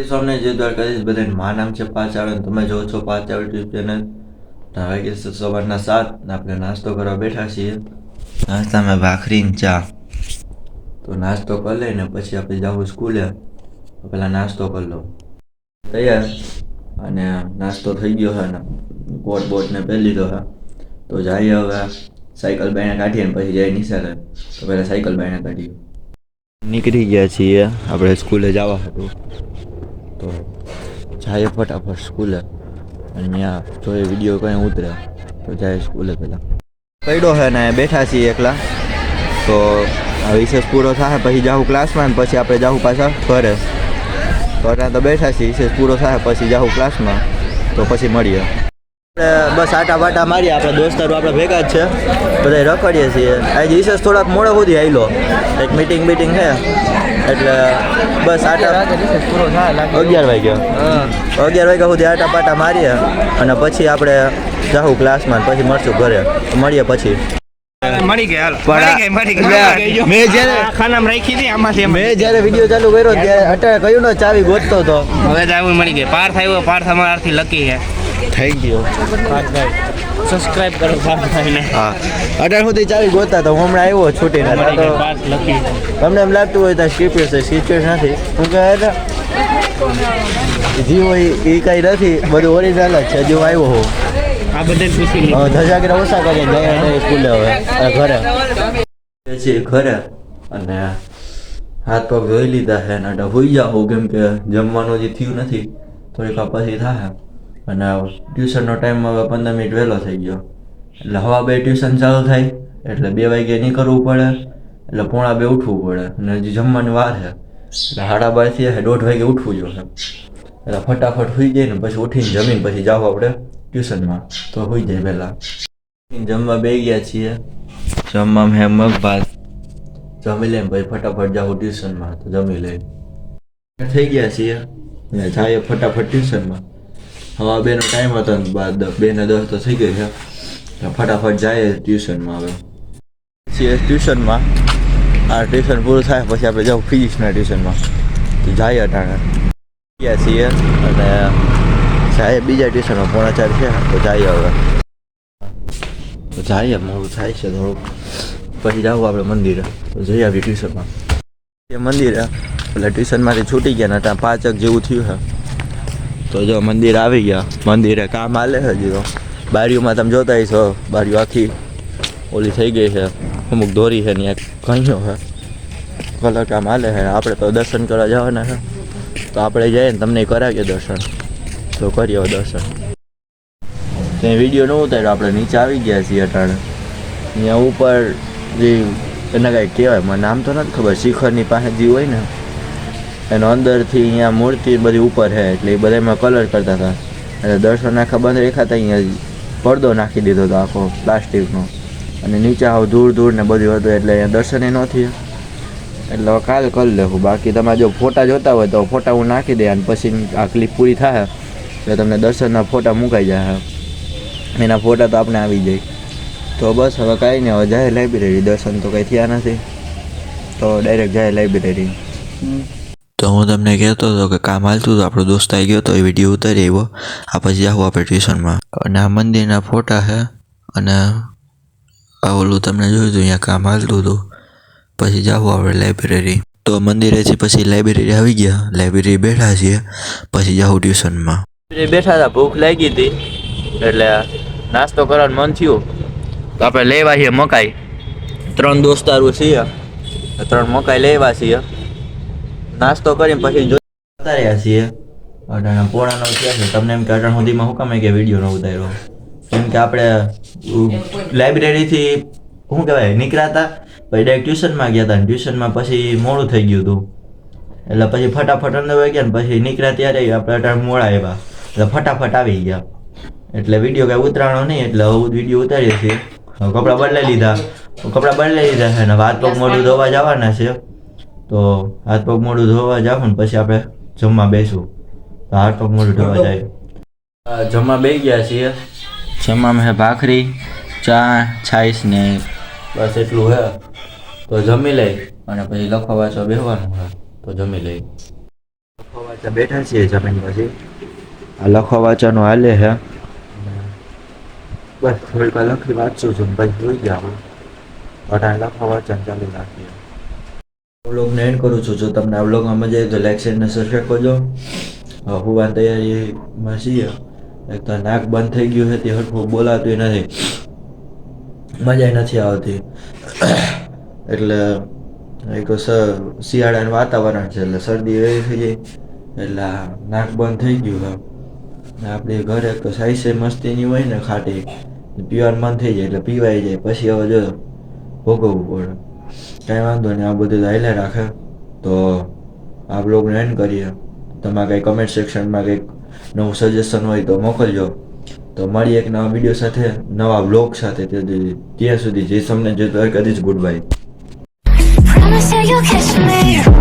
સામને જે દ્વારકાધીશ બધાને મારું નામ છે પાચાળ અને તમે જોવો છો પાચાળ યુટ્યુબ ચેનલ. વાગે છે સવારના 7 ને આપણે નાસ્તો કરવા બેઠા છીએ. નાસ્તામાં ભાખરી ને ચા. તો નાસ્તો કરી લઈને પછી આપણે જાવું સ્કૂલે. તો પહેલાં નાસ્તો કરી લઉં. તૈયાર અને નાસ્તો થઈ ગયો છે ને કોટ બોટને પહેરી લીધો છે. તો જઈએ હવે સાયકલ બાયણે કાઢીએ ને પછી જાય નિશાળે. તો પહેલાં સાયકલ બાયણે કાઢીએ. નીકળી ગયા છીએ આપણે સ્કૂલે જવા હતું. તો જાય ફટાફટ સ્કૂલે અને ત્યાં જોઈએ વિડીયો કંઈ ઉતરે તો જાય સ્કૂલે. પહેલાં પડ્યો છે ને બેઠા છીએ એકલા. તો આ વિશેષ પૂરો થાય પછી જાઉં ક્લાસમાં ને પછી આપણે જાઉં પાછા ઘરે. તો ત્યાં તો બેઠા છીએ, વિશેષ પૂરો થાય પછી જાઉં ક્લાસમાં. તો પછી મળીએ. બસ આટા બાટા મારીએ, આપણે દોસ્તારો આપણે ભેગા જ છે, બધા રખડીએ છીએ. આજે વિશેષ થોડાક મોડો સુધી આવેલો, એક મીટિંગ છે એટલે બસ આટા 11 વાગ્યા સુધી આટા પાટા મારીએ અને પછી આપણે જાઉં ક્લાસમાં પછી મળશું ઘરે. મળીએ પછી. મેં જયારે વિડીયો ચાલુ કર્યો ત્યારે અટાણે કહ્યું ને ચાવી ગોતતો હતો. હવે ચાવી મળી ગઈ. પાર્થ આવ્યો, પાર્થ અમારાથી લકી છે. થેન્ક યુ સબસ્ક્રાઇબ કરો પાર્થભાઈને. હા, અટાણ સુધી ચાવી ગોતતા તો હમણાં આવ્યો છૂટીને. તમને એમ લાગતું હોય તો સ્ક્રિપ્ટ છે, સ્ક્રિપ્ટ નથી. હું કહે જી હોય એ કઈ નથી, બધું ઓરિજિનલ જ છે. હજુ આવ્યો હું આ બધે પૂછી ધજાગરા ઓછા કરીએ જયા સ્કૂલે. હવે ઘરે છીએ ઘરે અને હાથ પગ ધોઈ લીધા છે અને હોઈ જાઓ કેમ કે જમવાનું જે થયું નથી, થોડીક પછી થાય. અને ટ્યુશનનો ટાઈમ હવે 15 મિનિટ વહેલો થઈ ગયો એટલે હવા 2 ટ્યુશન ચાલુ થાય એટલે 2 વાગે નીકળવું પડે એટલે 1:45 ઉઠવું પડે અને હજી જમવાની વાર છે એટલે 12:30 થી 1:30 વાગે ઉઠવું જોઈએ એટલે ફટાફટ સુઈ જાય ને પછી ઉઠીને જમીન પછી જાવ આપણે ટ્યુશનમાં. તો સુઈ જાય પહેલાં. જમવા બે ગયા છીએ. જમવામાં હે મગ ભાત. જમી લઈને પછી ફટાફટ જાવ ટ્યુશનમાં. તો જમી લઈને થઈ ગયા છીએ ને જાય ફટાફટ ટ્યુશનમાં. હવા 2નો ટાઈમ હતો ને 2:10 તો થઈ ગઈ છે. ફટાફટ જાય ટ્યુશનમાં. હવે છીએ ટ્યુશનમાં. આ ટ્યુશન પૂરું થાય પછી આપણે જાઉં ફિઝિક્સના ટ્યુશનમાં. તો જાય અટાણે ગયા છીએ અને જાય બીજા ટ્યુશનમાં 3:45 છે. તો જાય હવે તો જાય મોડું થાય છે થોડુંક. પછી જાવું આપણે મંદિરે. તો જઈ આવીએ ટ્યુશનમાં. એ મંદિરે એટલે ટ્યુશનમાંથી છૂટી ગયા ને ત્યાં 5 જેવું થયું છે. તો જો મંદિર આવી ગયા. મંદિરે કામ હાલે છે હજી તો. બારીઓમાં તમે જોતા હશો બારીઓ આખી ઓલી થઈ ગઈ છે, અમુક દોરી છે ને ઘણીઓ છે, કલર કામ હાલે છે. આપણે તો દર્શન કરવા જવાના છે તો આપણે જઈએ ને તમને કરાવીએ દર્શન. તો કરીએ દર્શન. ત્યાં વિડીયો ન ઉતાર્યો, આપણે નીચે આવી ગયા છીએ અટાણે. અહીંયા ઉપર જે એને કાંઈ કહેવાય મને નામ તો નથી ખબર, શિખરની પાસે જે હોય ને એનો અંદરથી અહીંયા મૂર્તિ બધી ઉપર છે એટલે એ બધામાં કલર કરતા હતા. એટલે દર્શન આખા બંધ રેખાતા અહીંયા પડદો નાખી દીધો હતો આખો પ્લાસ્ટિકનો અને નીચે આવું ધૂળ ને બધું હતું એટલે અહીંયા દર્શન ન થયા. એટલે હવે કાલ કરી લેવું. બાકી તમારે જો ફોટા જોતા હોય તો ફોટા હું નાખી દે અને પછી આ ક્લિપ પૂરી થાય એટલે તમને દર્શનના ફોટા મુકાઈ જાય. એના ફોટા તો આપણે આવી જાય. તો બસ હવે કાંઈ નહીં, હવે જાય લાઇબ્રેરી. દર્શન તો કંઈ થયા નથી તો ડાયરેક્ટ જાય લાઇબ્રેરી. તો હું તમને કહેતો હતો કે કામ હાલતું હતું, આપણો દોસ્ત આવી ગયો તો એ વિડીયો ઉતારી આવ્યો. આ પછી જાઉં આપણે ટ્યુશનમાં. અને આ મંદિરના ફોટા છે અને આ ઓલું તમને જોયું હતું અહીંયા કામ હાલતું હતું. પછી જાઉં આપણે લાઇબ્રેરી. તો મંદિરેથી પછી લાઇબ્રેરી આવી ગયા. લાઇબ્રેરી બેઠા છીએ પછી જાઉં ટ્યુશનમાં. બેઠા હતા, ભૂખ લાગી હતી એટલે નાસ્તો કરવાનું મન થયું તો આપણે લેવા છીએ મકાઈ. 3 દોસ્તારો છીએ, 3 મકાઈ લેવા છીએ. નાસ્તો કરીને પછી જોતા રહ્યા છીએ. 8:45 થયા છે. તમને એમ કે 8 સુધીમાં હું કામે કે વિડીયો ન ઉતાર્યો કેમ કે આપણે લાઇબ્રેરીથી શું કહેવાય નીકળ્યા હતા પછી ડાયરેક્ટ ટ્યુશનમાં ગયા હતા. ટ્યુશનમાં પછી મોડું થઈ ગયું હતું એટલે પછી ફટાફટ અંદર વહી ગયા ને પછી નીકળ્યા ત્યારે આપણે 8 મોડા આવ્યા એટલે ફટાફટ આવી ગયા. એટલે વિડીયો કાંઈ ઉતરાણો નહીં એટલે હવે વિડીયો ઉતારીએ છીએ. કપડાં બદલાઈ લીધા છે ને હાથ પગ મોઢું ધોવા જવાના છે. તો હાથ પગ મોઢું ધોવા જાવ ને પછી આપણે જમવા બેસું. તો હાથ પગ મોઢું ધોવા જાય. જમવા બેસી ગયા છીએ. જમવામાં છે ભાખરી, ચા, છાશ ને બસ એટલું છે. તો જમી લઈ અને પછી લખવા વાંચવા બેસવાનું હોય તો જમી લઈ. લખવા વાંચા બેઠા છીએ જમીન પછી આ લખવા વાંચવાનું હાલે હે બસ થોડીક વાર લખી વાંચું છું ને પછી જોઈ ગયા આપણે લખવા વાંચવાનું ચાલુ રાખીએ વ્લોગને એન્ડ કરું છું જો તમને આ વ્લોગમાં મજા આવી તો લાઈક શેર અને સબસ્ક્રાઈબ કરજો હોવાની તૈયારીમાં છીએ એક તો નાક બંધ થઈ ગયું છે તે હરખું બોલાતું નથી મજા નથી આવતી એટલે એક તો શિયાળાનું વાતાવરણ છે એટલે શરદી એવી થઈ જાય એટલે નાક બંધ થઈ ગયું છે આપણે ઘરે તો સાઈસે મસ્તીની હોય ને ખાટી પીવાનું મન થઈ જાય એટલે પીવાઈ જાય પછી હવે જો ભોગવવું પડે કાંઈ વાંધો નહીં આ બધું હાલ્યા રાખે તો આ બ્લોગને એન્ડ કરીએ તમારે કંઈ કમેન્ટ સેક્શનમાં કંઈક નવું સજેશન હોય તો મોકલજો તો મળીએ એક નવા વિડીયો સાથે નવા બ્લોગ સાથે ત્યાં સુધી જે તમને જે કદીશ good bye Promise that you'll catch me.